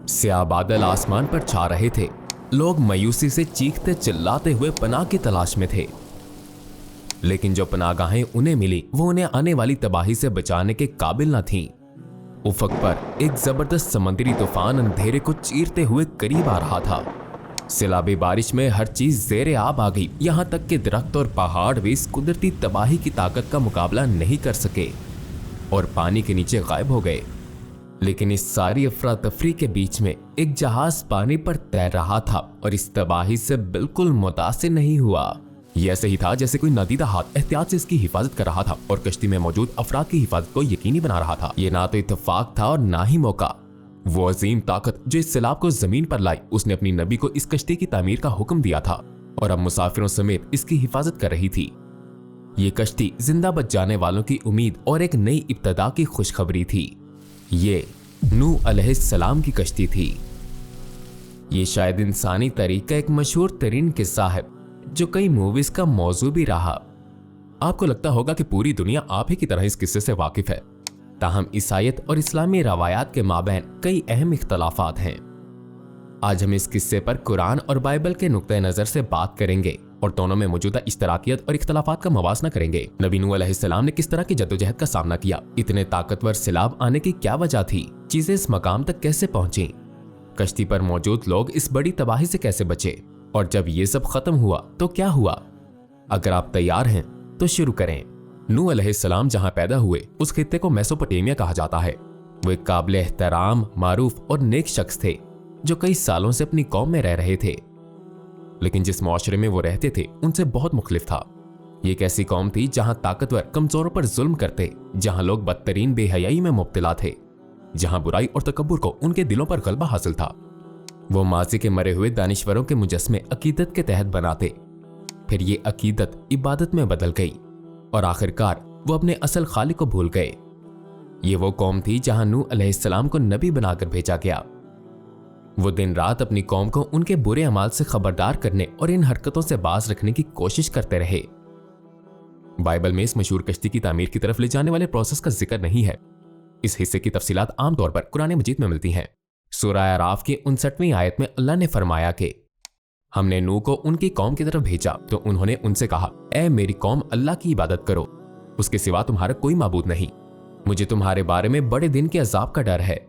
स्याह बादल आसमान पर छा रहे थे। लोग मायूसी से चीखते चिल्लाते हुए पनाह की तलाश में थे, लेकिन जो पनाहगाहें उन्हें मिली वो उन्हें आने वाली तबाही से बचाने के काबिल न थीं। उफक पर एक जबरदस्त समुद्री तूफान अंधेरे को चीरते हुए करीब आ रहा था। सैलाबी बारिश में हर चीज ज़ेरे आब आ गई, यहाँ तक कि दरख्त और पहाड़ भी इस कुदरती तबाही की ताकत का मुकाबला नहीं कर सके और पानी के नीचे गायब हो गए। लेकिन इस सारी अफरा तफरी के बीच में एक जहाज पानी पर तैर रहा था और इस तबाही से बिल्कुल मुतासिर नहीं हुआ। यह ऐसे ही था जैसे कोई नादीदा हाथ एहतियात से इसकी हिफाजत कर रहा था और कश्ती में मौजूद अफराद की हिफाजत को यकीनी बना रहा था। ये ना तो इत्तेफाक था और ना ही मौका। वो अजीम ताकत जो इस सैलाब को जमीन पर लाई, उसने अपनी नबी को इस कश्ती की तामीर का हुक्म दिया था और अब मुसाफिरों समेत इसकी हिफाजत कर रही थी। ये कश्ती जिंदा बच जाने वालों की उम्मीद और एक नई इब्तदा की खुशखबरी थी। ये नूह अलैहिस्सलाम की कश्ती थी। ये शायद इंसानी तारीख का एक मशहूर तरीन किस्सा है जो कई मूवीज का मौजू भी रहा। आपको लगता होगा कि पूरी दुनिया आप ही की तरह इस किस्से से वाकिफ है, ताहम ईसाईयत और इस्लामी रवायात के माबैन कई अहम इख्तलाफात हैं। आज हम इस किस्से पर कुरान और बाइबल के नुक्ते नजर से बात करेंगे और दोनों में मौजूदा इश्तराकियत और इख्तलाफात का मवाजना करेंगे। नबी नूह अलैहिस्सलाम ने किस तरह की जद्दोजहद का सामना किया, इतने ताकतवर सैलाब आने की क्या वजह थी, चीजें इस मकाम तक कैसे पहुंची, कश्ती पर मौजूद लोग इस बड़ी तबाही से कैसे बचे और जब ये सब खत्म हुआ तो क्या हुआ। अगर आप तैयार हैं तो शुरू करें। नूह अलैहिस्सलाम जहां पैदा हुए उस खित्ते को मेसोपोटामिया कहा जाता है। वो एक काबिल एहतराम, मारूफ और नेक शख्स थे जो कई सालों से अपनी कौम में रह रहे थे, लेकिन जिस मुआशरे में वो रहते थे उनसे बहुत मुख्तलिफ था। ये एक ऐसी कौम थी जहां ताकतवर कमजोरों पर जुल्म करते, जहां लोग बदतरीन बेहयाई में मुब्तला थे, जहां बुराई और तकब्बुर को उनके दिलों पर गलबा हासिल था। वो माजी के मरे हुए दानिश्वरों के मुजस्मे अकीदत के तहत बनाते, फिर ये अकीदत इबादत में बदल गई और आखिरकार वो अपने असल खालिक को भूल गए। ये वो कौम थी जहां नूह अलैहिस्सलाम को नबी बनाकर भेजा गया। वो दिन रात अपनी कौम को उनके बुरे अमाल से खबरदार करने और इन हरकतों से बाज रखने की कोशिश करते रहे। बाइबल में इस मशहूर कश्ती की तामीर की तरफ ले जाने वाले प्रोसेस का जिक्र नहीं है। इस हिस्से की तफसीलात आमतौर पर कुरान मजीद में मिलती हैं। सूरह अराफ की 59वीं आयत में अल्लाह ने फरमाया कि हमने नूह को उनकी कौम की तरफ भेजा तो उन्होंने उनसे कहा, ऐ मेरी कौम, अल्लाह की इबादत करो, उसके सिवा तुम्हारा कोई माबूद नहीं, मुझे तुम्हारे बारे में बड़े दिन के अजाब का डर है।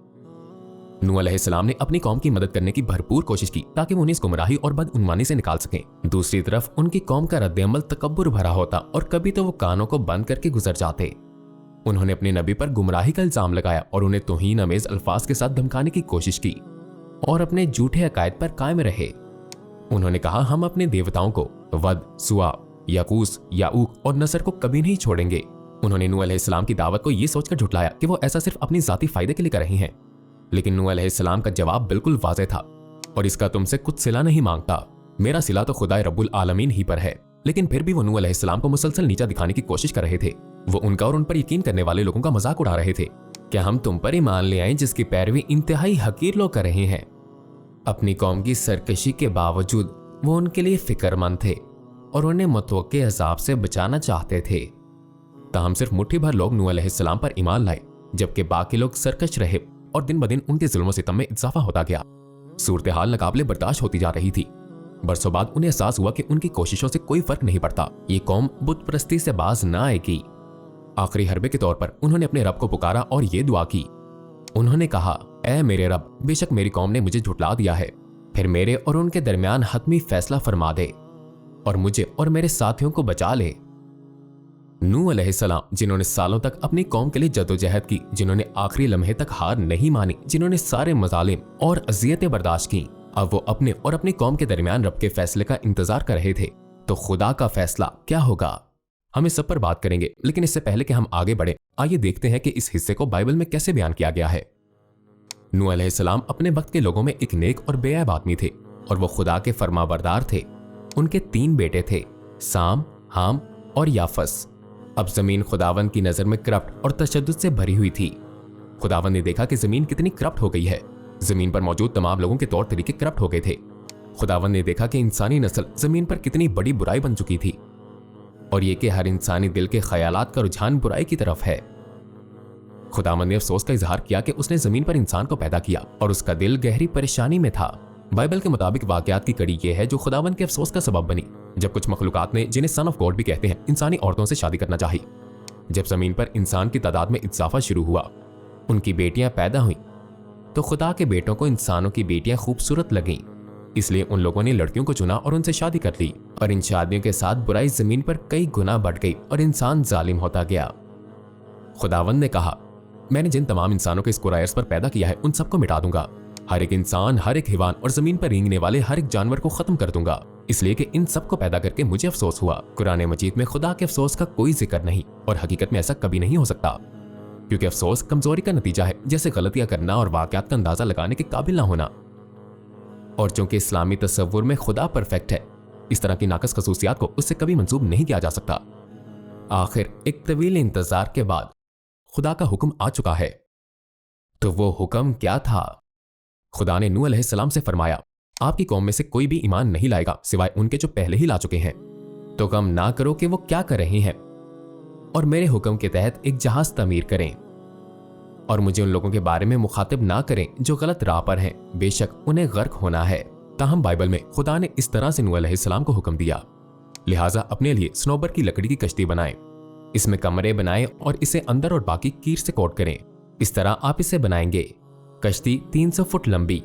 नूह अलैहिस्सलाम ने अपनी कौम की मदद करने की भरपूर कोशिश की ताकि वो उन्हें इस गुमराही और बदउनवानी से निकाल सकें। दूसरी तरफ उनकी कौम का रद्द-ए-अमल तकब्बुर भरा होता और कभी तो वो कानों को बंद करके गुजर जाते। उन्होंने अपने नबी पर गुमराही का इल्जाम लगाया और उन्हें तौहीन अमेज अल्फाज के साथ धमकाने की कोशिश की और अपने झूठे अकायद पर कायम रहे। उन्होंने कहा, हम अपने देवताओं को वद, सुआ, याकूस, याऊक और नसर को कभी नहीं छोड़ेंगे। उन्होंने नूह अलैहिस्सलाम की दावत को ये सोचकर झुठलाया कि वो ऐसा सिर्फ अपनी जाती फायदे के लिए कर रहे हैं, लेकिन नूह अलैहिस्सलाम का जवाब बिल्कुल वाज़ेह था, और इसका तुमसे कुछ सिला नहीं मांगता, मेरा सिला तो खुदाए रब्बुल आलमीन ही पर है। लेकिन फिर भी वो नूह अलैहिस्सलाम को मुसलसल नीचा दिखाने की कोशिश कर रहे थे। वो उनका और उन पर यकीन करने वाले लोगों का मजाक उड़ा रहे थे। क्या हम तुम पर ईमान ले आए जिसकी पैरवी इंतहाई हकीर लोग कर रहे हैं। अपनी कौम की सरकशी के बावजूद वो उनके लिए फिक्रमंद थे और उन्हें मुतवक्के अजाब से बचाना चाहते थे। ताहम सिर्फ मुट्ठी भर लोग नूह अलैहिस्सलाम पर ईमान लाए, जबकि बाकी लोग सरकश रहे और दिन ब दिन उनके जुल्म सितम में इजाफा होता गया। सूरत हाल नाकाबिले बर्दाश्त होती जा रही थी। बरसों बाद उन्हें एहसास हुआ कि उनकी कोशिशों से कोई फर्क नहीं पड़ता, ये कौम बुत परस्ती से बाज न आएगी। आखिरी हरबे के तौर पर उन्होंने अपने रब को पुकारा और ये दुआ की। उन्होंने कहा, ऐ मेरे रब, बेशक मेरी कौम ने मुझे झुठला दिया है, फिर मेरे और उनके दरमियान हतमी फैसला फरमा दे और मुझे और मेरे साथियों को बचा ले। नूह अलैहिस्सलाम, जिन्होंने सालों तक अपनी कौम के लिए जद्दोजहद की, जिन्होंने आखिरी लम्हे तक हार नहीं मानी, जिन्होंने सारे मजालिम और अजियतें बर्दाश्त की, अब वो अपने और अपनी कौम के दरमियान रब के फैसले का इंतजार कर रहे थे। तो खुदा का फैसला क्या होगा, हम इस सब पर बात करेंगे। लेकिन इससे पहले कि हम आगे बढ़े, आइए देखते हैं कि इस हिस्से को बाइबल में कैसे बयान किया गया है। नूह अलैहिस्सलाम अपने वक्त के लोगों में एक नेक और बेऐब आदमी थे और वो खुदा के फरमाबरदार थे। उनके 3 बेटे थे, साम, हाम और याफस। अब जमीन खुदावंद की नजर में करप्ट और तशद्दुद से भरी हुई थी। खुदावंद ने देखा कि जमीन कितनी करप्ट हो गई है। जमीन पर मौजूद तमाम लोगों के तौर तरीके करप्ट हो गए थे। खुदावंद ने देखा कि इंसानी नस्ल जमीन पर कितनी बड़ी बुराई बन चुकी थी और ये कि हर इंसानी दिल के ख्यालात का रुझान बुराई की तरफ है। खुदावंद ने अफसोस का इजहार किया कि उसने जमीन पर इंसान को पैदा किया और उसका दिल गहरी परेशानी में था। बाइबल के मुताबिक वाकयात की कड़ी ये है जो खुदावंद के अफसोस का सबब बनी, जब कुछ मखलूकात ने, जिन्हें सन ऑफ गॉड भी कहते हैं, इंसानी औरतों से शादी करना चाही। जब जमीन पर इंसान की तादाद में इजाफा शुरू हुआ, उनकी बेटियां पैदा हुई, तो खुदा के बेटों को इंसानों की बेटियां खूबसूरत लगीं। इसलिए उन लोगों ने लड़कियों को चुना और उनसे शादी कर ली, और इन शादियों के साथ बुराई जमीन पर कई गुना बढ़ गई और इंसान जालिम होता गया। खुदावंद ने कहा, मैंने जिन तमाम इंसानों को इस कुरायर्स पर पैदा किया है उन सबको मिटा दूंगा। हर एक इंसान, हर एक हैवान और जमीन पर रेंगने वाले हर एक जानवर को खत्म कर दूंगा, इसलिए कि इन सबको पैदा करके मुझे अफसोस हुआ। कुरान मजीद में खुदा के अफसोस का कोई जिक्र नहीं, और हकीकत में ऐसा कभी नहीं हो सकता, क्योंकि अफसोस कमजोरी का नतीजा है, जैसे गलतियां करना और वाकयात का अंदाजा लगाने के काबिल ना होना। और चूंकि इस्लामी तस्वुर में खुदा परफेक्ट है, इस तरह की नाकस खसूसियात को उससे कभी मंसूब नहीं किया जा सकता। आखिर एक तवील इंतजार के बाद खुदा का हुक्म आ चुका है। तो वो हुक्म क्या था? खुदा ने नूह अलैहिस्सलाम से फरमाया, आपकी कौम में से कोई भी ईमान नहीं लाएगा सिवाय उनके जो पहले ही ला चुके हैं। तो गम ना करो कि वो क्या कर रहे हैं, और मेरे हुक्म के तहत एक जहाज तमीर करें, और मुझे उन लोगों के बारे में मुखातिब ना करें जो गलत राह पर हैं, बेशक उन्हें गर्क होना है। ताहम बाइबल में खुदा ने इस तरह से नूह अलैहिस्सलाम को हुक्म दिया, लिहाजा अपने लिए स्नोबर की लकड़ी की कश्ती बनाएं, इसमें कमरे बनाएं और इसे अंदर और बाकी कीर से कोट करें। इस तरह आप इसे बनाएंगे। कश्ती 300 फुट लंबी,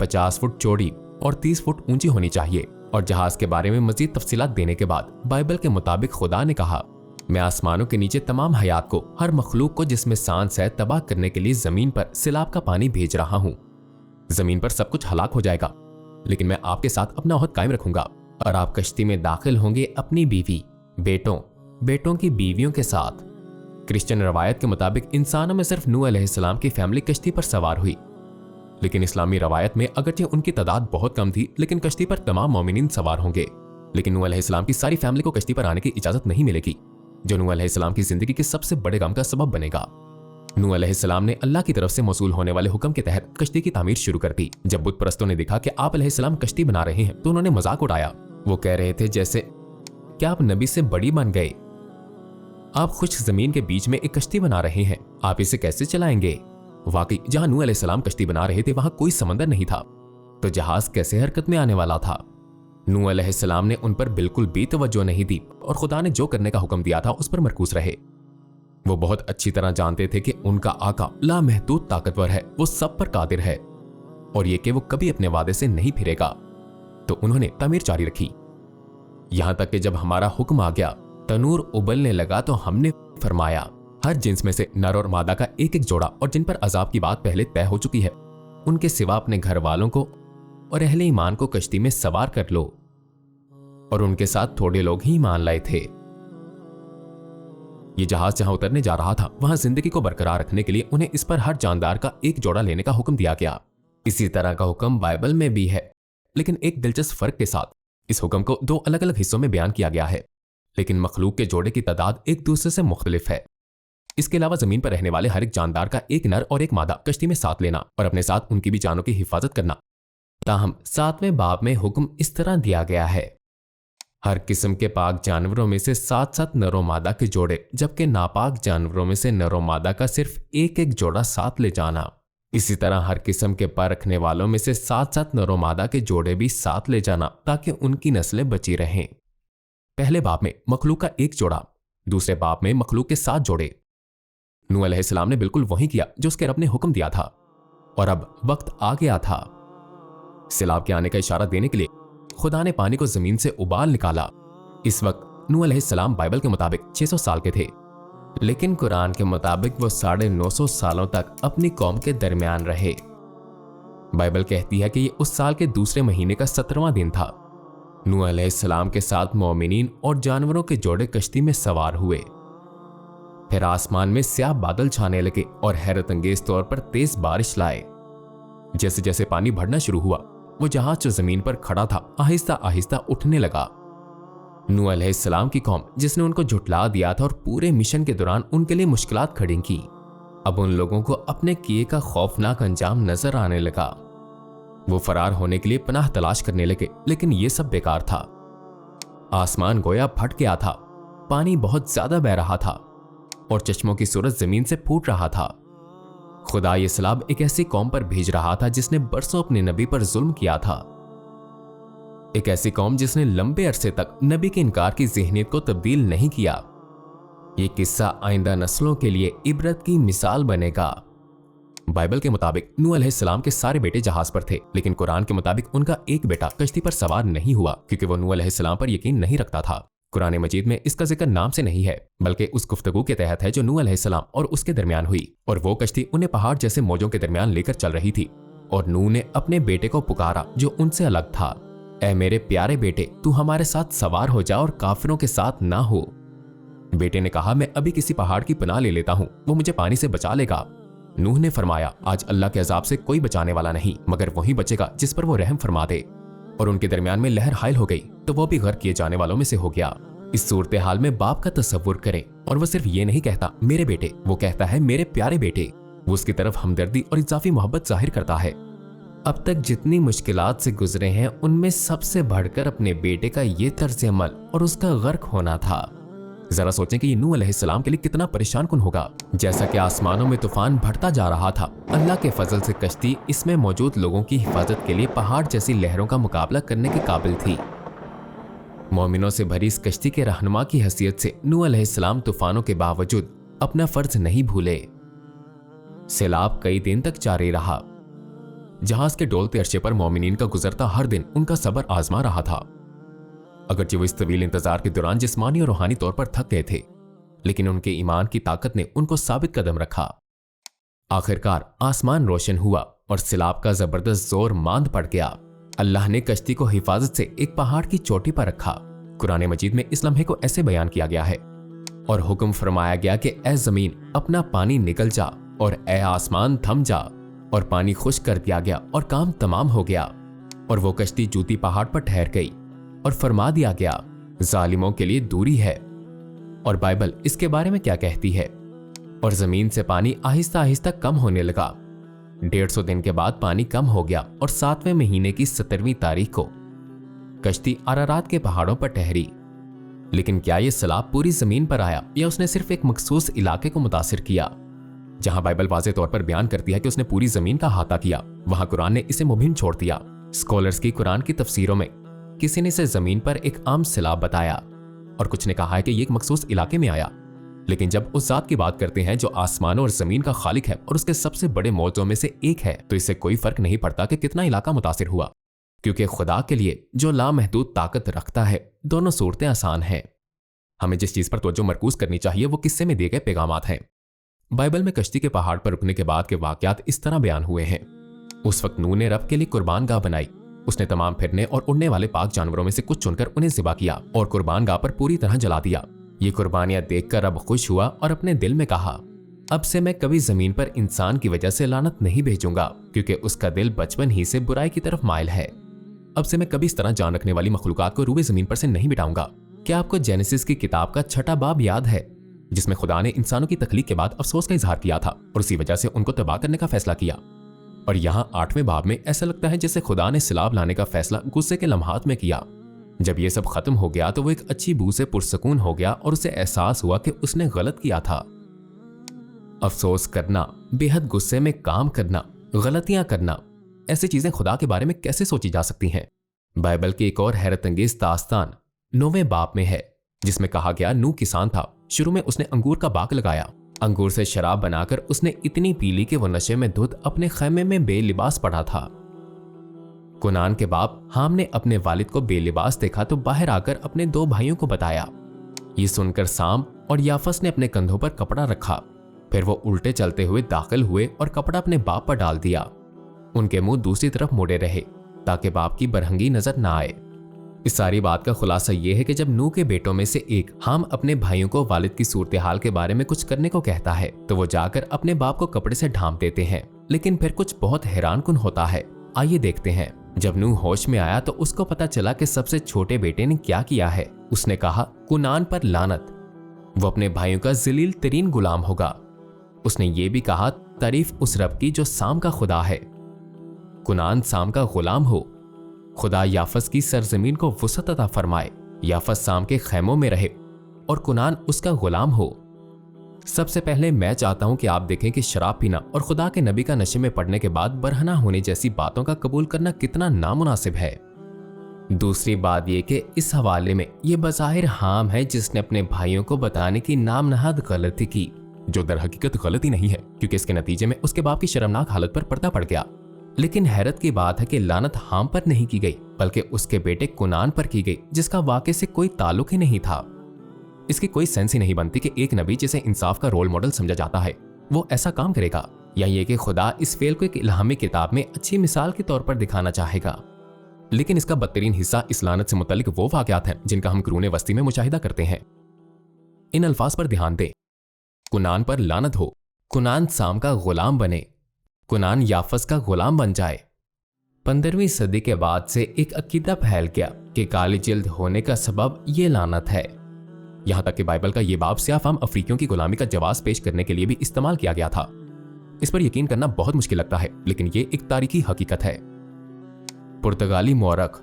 50 फुट चौड़ी और 30 फुट ऊंची होनी चाहिए। और जहाज के बारे में मजीद तफसीलात देने के बाद बाइबल के मुताबिक खुदा ने कहा, मैं आसमानों के नीचे तमाम हयात को, हर मखलूक को जिसमें सांस है, तबाह करने के लिए जमीन पर सिलाब का पानी भेज रहा हूं। जमीन पर सब कुछ हलाक हो जाएगा, लेकिन मैं आपके साथ अपना ओहद कायम रखूंगा, और आप कश्ती में दाखिल होंगे अपनी बीवी, बेटों की बीवियों के साथ। क्रिश्चियन रवायत के मुताबिक इंसानों में सिर्फ नूह अलैहिस्सलाम की फैमिली कश्ती पर सवार हुई, लेकिन इस्लामी रवायत में अगरचे उनकी तादाद बहुत कम थी, लेकिन कश्ती पर तमाम मोमिनीन सवार होंगे। लेकिन नूह अलैहिस्सलाम की सारी फैमिली को कश्ती पर आने की इजाजत नहीं मिलेगी, जो नूह अलैहिस्सलाम की जिंदगी के सबसे बड़े गम का सबब बनेगा। नूह अलैहिस्सलाम ने अल्लाह की तरफ से मौसूल होने वाले हुक्म के तहत कश्ती की तामीर शुरू कर दी। जब बुत परस्तों ने देखा कि आप अलैहिस्सलाम कश्ती बना रहे हैं तो उन्होंने मजाक उड़ाया। वो कह रहे थे, जैसे क्या आप नबी से बड़ी बन गए? आप खुश जमीन के बीच में एक कश्ती बना रहे हैं, आप इसे कैसे चलाएंगे? वाकई जहां नूह अलैहिस्सलाम कश्ती बना रहे थे वहां कोई समंदर नहीं था, तो जहाज कैसे हरकत में आने वाला था? नूह अलैहिस्सलाम ने उन पर बिल्कुल भी तवज्जो नहीं दी और खुदा ने जो करने का हुक्म दिया था उस पर मरकूज रहे। वो बहुत अच्छी तरह जानते थे कि उनका आका लामहदूद ताकतवर है, वो सब पर कादिर है, और ये कि वो कभी अपने वादे से नहीं फिरेगा। तो उन्होंने तामीर जारी रखी, यहां तक कि जब हमारा हुक्म आ गया, तनूर उबलने लगा, तो हमने फरमाया, हर जिन्स में से नर और मादा का एक एक जोड़ा, और जिन पर अजाब की बात पहले तय हो चुकी है, उनके सिवा अपने घर वालों को और अहले ईमान को कश्ती में सवार कर लो। और उनके साथ थोड़े लोग ही ईमान लाए थे। ये जहाज जहां उतरने जा रहा था वहां जिंदगी को बरकरार रखने के लिए उन्हें इस पर हर जानदार का एक जोड़ा लेने का हुक्म दिया गया। इसी तरह का हुक्म बाइबल में भी है, लेकिन एक दिलचस्प फर्क के साथ। इस हुक्म को दो अलग अलग हिस्सों में बयान किया गया है, लेकिन मखलूक के जोड़े की तादाद एक दूसरे से मुख्तलिफ है। इसके अलावा जमीन पर रहने वाले हर एक जानदार का एक नर और एक मादा कश्ती में साथ लेना और अपने साथ उनकी भी जानों की हिफाजत करना। ताहम 7वें बाब में हुक्म इस तरह दिया गया है, हर किस्म के पाक जानवरों में से 7-7 नरों मादा के जोड़े, जबकि नापाक जानवरों में से नरों मादा का सिर्फ एक एक जोड़ा साथ ले जाना। इसी तरह हर किस्म के पर रखने वालों में से 7-7 नरों मादा के जोड़े भी साथ ले जाना, ताकि उनकी नस्लें बची रहें। पहले बाब में मखलूक का एक जोड़ा, दूसरे बाब में मखलूक के 7 जोड़े। नूह अलैहिस्सलाम ने बिल्कुल वही किया जो उसके रब ने हुक्म दिया था, और अब वक्त आ गया था। सिलाब के आने का इशारा देने के लिए खुदा ने पानी को जमीन से उबाल निकाला। इस वक्त नूह अलैहिस्सलाम बाइबल के मुताबिक 600 साल के थे, लेकिन कुरान के मुताबिक वो 950 सालों तक अपनी कौम के दरमियान रहे। बाइबल कहती है कि ये उस साल के दूसरे महीने का 17वां दिन था। नूह अलैहिस्सलाम के साथ मोमिनीन और जानवरों के जोड़े कश्ती में सवार हुए। फिर आसमान में स्याह बादल छाने लगे और हैरत अंगेज तौर पर तेज बारिश लाए। जैसे जैसे पानी बढ़ना शुरू हुआ, वो जहाज जो जमीन पर खड़ा था आहिस्ता आहिस्ता उठने लगा। नूह अलैहिस्सलाम की कौम, जिसने उनको झुठला दिया था और पूरे मिशन के दौरान उनके लिए मुश्किलात खड़ी की, अब उन लोगों को अपने किए का खौफनाक अंजाम नजर आने लगा। वो फरार होने के लिए पनाह तलाश करने लगे, लेकिन ये सब बेकार था। आसमान गोया फट गया था, पानी बहुत ज्यादा बह रहा था, और चश्मों की सूरत जमीन से फूट रहा था। खुदा ये सैलाब एक ऐसी कौम पर भेज रहा था जिसने बरसों अपने नबी पर जुल्म किया था, एक ऐसी कौम जिसने लंबे अरसे तक नबी के इनकार की ज़हनियत को तब्दील नहीं किया। ये किस्सा आइंदा नस्लों के लिए इबरत की मिसाल बनेगा। बाइबल के मुताबिक नूह अलैहिस्सलाम के सारे बेटे जहाज पर थे, लेकिन कुरान के मुताबिक उनका एक बेटा कश्ती पर सवार नहीं हुआ क्योंकि वो नूह अलैहिस्सलाम पर यकीन नहीं रखता था। कुरान मजीद में इसका जिक्र नाम से नहीं है, बल्कि उस गुफ्तगू के तहत है जो नूह अलैहिस्सलाम और उसके दरमियान हुई, और वो कश्ती उन्हें पहाड़ जैसे मौजों के दरमियान लेकर चल रही थी। और नूह ने अपने बेटे को पुकारा जो उनसे अलग था, ऐ मेरे प्यारे बेटे, तू हमारे साथ सवार हो जा और काफिरों के साथ ना हो। बेटे ने कहा, मैं अभी किसी पहाड़ की पनाह ले लेता हूँ, वो मुझे पानी से बचा लेगा। नूह ने फरमाया, आज अल्लाह के अजाब से कोई बचाने वाला नहीं मगर वही बचेगा जिस पर वो रहम फरमा दे। और उनके दरमियान में लहर हायल हो गई तो वो भी गर्क किए जाने वालों में से हो गया। इस सूरत हाल में बाप का तसव्वुर करें, और वो सिर्फ ये नहीं कहता मेरे बेटे, वो कहता है मेरे प्यारे बेटे। वो उसकी तरफ हमदर्दी और इजाफी मोहब्बत जाहिर करता है। अब तक जितनी मुश्किलात से गुजरे हैं उनमें सबसे बढ़कर अपने बेटे का ये तर्ज अमल और उसका गर्क होना था। जरा सोचें कि ये नूह अलैहिस्सलाम के लिए कितना परेशान कुन होगा। जैसा कि आसमानों में तूफान बढ़ता जा रहा था, अल्लाह के फजल से कश्ती इसमें मौजूद लोगों की हिफाजत के लिए पहाड़ जैसी लहरों का मुकाबला करने के काबिल थी। मोमिनों से भरी इस कश्ती के रहनुमा की हैसियत से नूह अलैहिस्सलाम तूफानों के बावजूद अपना फर्ज नहीं भूले। सैलाब कई दिन तक जारी रहा। जहाज के डोलते अरसे पर मोमिनीन का गुजरता हर दिन उनका सब्र आजमा रहा था। अगरचे वो इस तवील इंतजार के दौरान जिस्मानी और रूहानी तौर पर थक गए थे, लेकिन उनके ईमान की ताकत ने उनको साबित कदम रखा। आखिरकार आसमान रोशन हुआ और सैलाब का जबरदस्त जोर मांद पड़ गया। अल्लाह ने कश्ती को हिफाजत से एक पहाड़ की चोटी पर रखा। कुरान मजीद में इस लम्हे को ऐसे बयान किया गया है, और हुक्म फरमाया गया कि ए जमीन अपना पानी निकल जा और ए आसमान थम जा, और पानी खुश्क कर दिया गया और काम तमाम हो गया। और वो कश्ती जूती पहाड़ पर ठहर गई और फरमा दिया गया जालिमों के लिए दूरी है। और बाइबल इसके बारे में क्या कहती है? और जमीन से पानी आहिस्ता आहिस्ता कम होने लगा। 150 दिन के बाद पानी कम हो गया और 7वें महीने की 17वीं तारीख को कश्ती अरारात के पहाड़ों पर ठहरी। लेकिन क्या यह सैलाब पूरी जमीन पर आया या उसने सिर्फ एक मखसूस इलाके को मुतासिर किया? जहां बाइबल वाज़े तौर पर बयान करती है कि उसने पूरी जमीन का अहाता किया, वहां कुरान ने इसे मुबहिम छोड़ दिया। स्कॉलर्स की कुरान की तफसीरों में किसी ने इसे जमीन पर एक आम सैलाब बताया, और कुछ ने कहा है कि ये एक मखसूस इलाके में आया। लेकिन जब उस जात की बात करते हैं जो आसमानों और जमीन का खालिक है और उसके सबसे बड़े मौजूदों में से एक है, तो इससे कोई फर्क नहीं पड़ता कि कितना इलाका मुतासिर हुआ, क्योंकि खुदा के लिए जो लामहदूद ताकत रखता है दोनों सूरतें आसान हैं। हमें जिस चीज पर तवज्जो मरकूज करनी चाहिए वो किस्से में दिए गए पैगामात हैं। बाइबल में कश्ती के पहाड़ पर रुकने के बाद के वाकयात इस तरह बयान हुए हैं। उस वक्त नूह ने रब के लिए कुर्बान गाह बनाई। उसने तमाम फिरने और उड़ने वाले पाक जानवरों में से कुछ चुनकर उन्हें ज़िबा किया और कुर्बान गाह पर पूरी तरह जला दिया। ये कुर्बानियां देखकर रब खुश हुआ और अपने दिल में कहा, अब से मैं कभी जमीन पर इंसान की वजह से लानत नहीं भेजूंगा, क्योंकि उसका दिल बचपन ही से बुराई की तरफ माइल है। अब से मैं कभी इस तरह जान रखने वाली मखलूकात को रूबे जमीन पर से नहीं मिटाऊंगा। क्या आपको जेनेसिस की किताब का 6ठा बाब याद है, जिसमें खुदा ने इंसानों की तख्लीक के बाद अफसोस का इजहार किया था और उसी वजह से उनको तबाह करने का फैसला किया? और यहाँ 8वें बाब में ऐसा लगता है जैसे खुदा ने सैलाब लाने का फैसला गुस्से के लम्हात में किया। जब ये सब खत्म हो गया तो वो एक अच्छी बू से पुरसकून हो गया और उसे एहसास हुआ कि उसने गलत किया था। अफसोस करना, बेहद गुस्से में काम करना, गलतियां करना, ऐसी चीजें खुदा के बारे में कैसे सोची जा सकती हैं? बाइबल की एक और हैरत अंगेज दास्तान 9वें बाब में है, जिसमें कहा गया नूह किसान था। शुरू में उसने अंगूर का बाग लगाया। अंगूर से शराब बनाकर उसने इतनी पी ली कि वो नशे में धुत अपने खैमे में बेलिबास पड़ा था। कुनान के बाप हाम ने अपने वालिद को बेलिबास देखा तो बाहर आकर अपने 2 भाइयों को बताया। ये सुनकर साम और याफस ने अपने कंधों पर कपड़ा रखा। फिर वो उल्टे चलते हुए दाखिल हुए और कपड़ा अपने बाप पर डाल दिया। उनके मुंह दूसरी तरफ मुड़े रहे ताकि बाप की बरहंगी नजर ना आए। इस सारी बात का खुलासा यह है कि जब नूह के बेटों में से एक हाम अपने भाइयों को वालिद की सूरत हाल के बारे में कुछ करने को कहता है तो वो जाकर अपने बाप को कपड़े से ढांप देते हैं। लेकिन फिर कुछ बहुत हैरानकुन होता है। आइए देखते हैं। जब नूह होश में आया तो उसको पता चला कि सबसे छोटे बेटे ने क्या किया है। उसने कहा, कुनान पर लानत, वो अपने भाइयों का जलील तरीन गुलाम होगा। उसने ये भी कहा, तारीफ उस रब की जो साम का खुदा है। कुनान साम का गुलाम हो। खुदा याफस की सरजमीन को वुसअत अता फरमाए। याफस साम के खैमों में रहे और कुनान उसका गुलाम हो। सबसे पहले मैं चाहता हूं कि आप देखें कि शराब पीना और खुदा के नबी का नशे में पड़ने के बाद बरहना होने जैसी बातों का कबूल करना कितना नामुनासिब है। दूसरी बात यह कि इस हवाले में यह बज़ाहिर हाम है जिसने अपने भाइयों को बताने की नामनहाद गलती की, जो दर हकीकत गलती नहीं है, क्योंकि इसके नतीजे में उसके बाप की शर्मनाक हालत पर पर्दा पड़ गया। लेकिन हैरत की बात है कि लानत हाम पर नहीं की गई बल्कि उसके बेटे कुनान पर की गई, जिसका वाक़े से कोई ताल्लुक ही नहीं था। इसकी कोई सेंस ही नहीं बनती कि एक नबी जिसे इंसाफ का रोल मॉडल समझा जाता है वो ऐसा काम करेगा, या ये कि खुदा इस फेल को एक इल्हामी किताब में अच्छी मिसाल के तौर पर दिखाना चाहेगा। लेकिन इसका बदतरीन हिस्सा इस लानत से मुतल्लिक वो वाक़यात हैं जिनका हम कुरान वस्ती में मुशाहिदा करते हैं। इन अल्फाज पर ध्यान दें। कुनान पर लानत हो, कुनान साम का गुलाम बने, कुनान याफस का गुलाम बन जाए। 15वीं सदी के बाद से एक अकीदा फैल गया कि काली जिल्द होने का सबब ये लानत है। यहां तक कि बाइबल का ये बाब सियाफाम अफ्रीकियों की गुलामी का जवाब पेश करने के लिए भी इस्तेमाल किया गया था। इस पर यकीन करना बहुत मुश्किल लगता है, लेकिन ये एक तारीखी हकीकत है। पुर्तगाली मौरख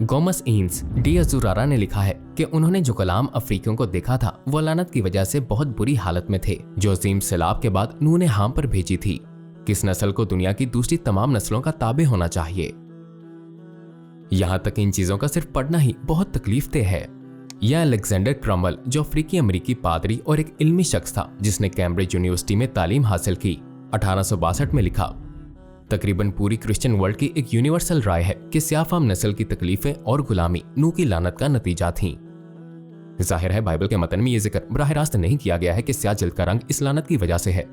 गोमस ईन्स डी अजुरारा ने लिखा है कि उन्होंने जो गुलाम अफ्रीकियों को देखा था वो लानत की वजह से बहुत बुरी हालत में थे, जो अजीम सैलाब के बाद नूह ने हाम पर भेजी थी। किस नस्ल को दुनिया की दूसरी तमाम नस्लों का ताबे होना चाहिए। यहां तक इन चीजों का सिर्फ पढ़ना ही बहुत तकलीफदेह है। यह अलेक्जेंडर क्रमवेल, जो अफ्रीकी अमरीकी पादरी और एक इल्मी शख्स था जिसने कैम्ब्रिज यूनिवर्सिटी में तालीम हासिल की, 1862 में लिखा, तकरीबन पूरी क्रिश्चियन वर्ल्ड की एक यूनिवर्सल राय है कि सियाफाम नस्ल की तकलीफें और गुलामी नूह की लानत का नतीजा थीं। जाहिर है बाइबल के मतन में यह जिक्र बराह रास्त नहीं किया गया है कि स्याह जिल्द का रंग इस लानत की वजह से है,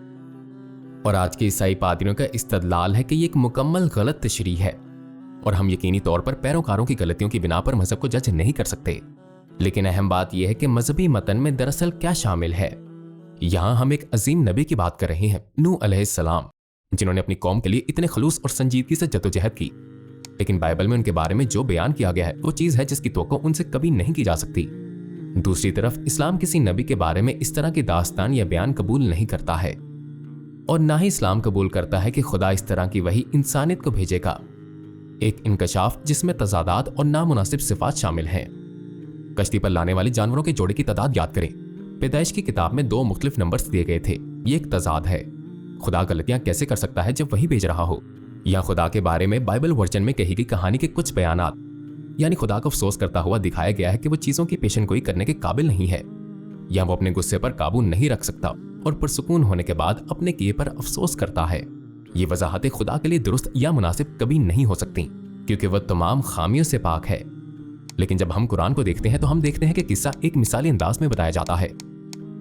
और आज के ईसाई पादरियों का इस्तदलाल है कि यह एक मुकम्मल गलत तशरीह है, और हम यकीनी तौर पर पैरोकारों की गलतियों की बिना पर मजहब को जज नहीं कर सकते। लेकिन अहम बात यह है कि मजहबी मतन में दरअसल क्या शामिल है। यहां हम एक अजीम नबी की बात कर रहे हैं, नूह अलैहिस्सलाम, जिन्होंने अपनी कौम के लिए इतने खलूस और संजीदगी से जद्दोजहद की। लेकिन बाइबल में उनके बारे में जो बयान किया गया है वो चीज है जिसकी तवक्को उनसे कभी नहीं की जा सकती। दूसरी तरफ इस्लाम किसी नबी के बारे में इस तरह की दास्तान या बयान कबूल नहीं करता है, और ना ही इस्लाम कबूल करता है कि खुदा इस तरह की वही इंसानियत को भेजेगा। एक इंकशाफ जिसमें तजादात और नामुनासिब सिफात शामिल हैं। कश्ती पर लाने वाले जानवरों के जोड़े की तादाद याद करें। पैदाइश की किताब में 2 मुख्तलिफ नंबर्स दिए गए थे। ये एक तजाद है। खुदा गलतियां कैसे कर सकता है जब वही भेज रहा हो। या खुदा के बारे में बाइबल वर्जन में कही गई कहानी के कुछ बयानात, यानी खुदा को अफसोस करता हुआ दिखाया गया है कि वो चीजों की पेशनगोई करने के काबिल नहीं है, या वो अपने गुस्से पर काबू नहीं रख सकता और पुरसुकून होने के बाद अपने किए पर अफसोस करता है। ये वजाहतें खुदा के लिए दुरुस्त या मुनासिब कभी नहीं हो सकती, क्योंकि वह तमाम खामियों से पाक है। लेकिन जब हम कुरान को देखते हैं तो हम देखते हैं कि किस्सा एक मिसाली अंदाज में बताया जाता है,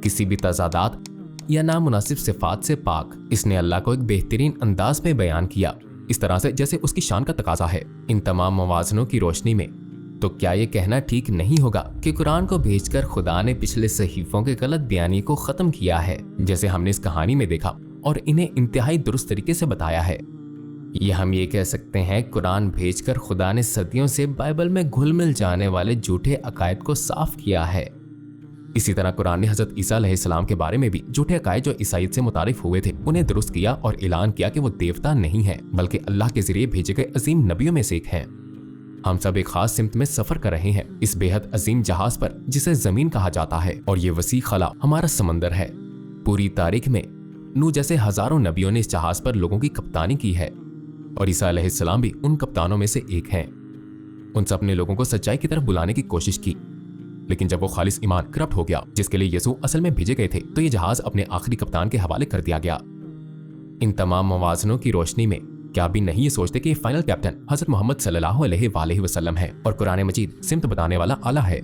किसी भी तजादात या नामुनासिब सिफात से पाक। इसने अल्लाह को एक बेहतरीन अंदाज में बयान किया, इस तरह से जैसे उसकी शान का तकाजा है। इन तमाम मवाज़नों की रोशनी में तो क्या ये कहना ठीक नहीं होगा कि कुरान को भेजकर खुदा ने पिछले सहीफों के गलत बयानी को खत्म किया है, जैसे हमने इस कहानी में देखा, और इन्हें इंतहाई दुरुस्त तरीके से बताया है। यह हम ये कह सकते हैं कुरान भेजकर खुदा ने सदियों से बाइबल में घुल मिल जाने वाले झूठे अकायद को साफ किया है। इसी तरह कुरान ने हजरत ईसा अलैहिस्सलाम के बारे में भी झूठे अकायद जो ईसाईयत से मुतारिफ हुए थे उन्हें दुरुस्त किया और ऐलान किया कि वो देवता नहीं है बल्कि अल्लाह के जरिए भेजे गए अजीम नबियों में से एक हैं। हम सब एक खास सिमत में सफर कर रहे हैं, इस बेहद अजीम जहाज पर जिसे जमीन कहा जाता है, और ये वसी खला हमारा समंदर है। पूरी तारीख में नूह जैसे हजारों नबियों ने इस जहाज पर लोगों की कप्तानी की है, और ईसा अलैहिस्सलाम भी उन कप्तानों में से एक हैं। उन सब ने लोगों को सच्चाई की तरफ बुलाने की कोशिश की, लेकिन जब वो खालिस ईमान करप्ट हो गया जिसके लिए यसू असल में भेजे गए थे, तो ये जहाज अपने आखिरी कप्तान के हवाले कर दिया गया। इन तमाम मवाज़नों की रोशनी में क्या अभी नहीं ये सोचते कि फाइनल कैप्टन हजरत मोहम्मद सल्लल्लाहु अलैहि वसल्लम है और कुरान मजीद सिमत बताने वाला आला है।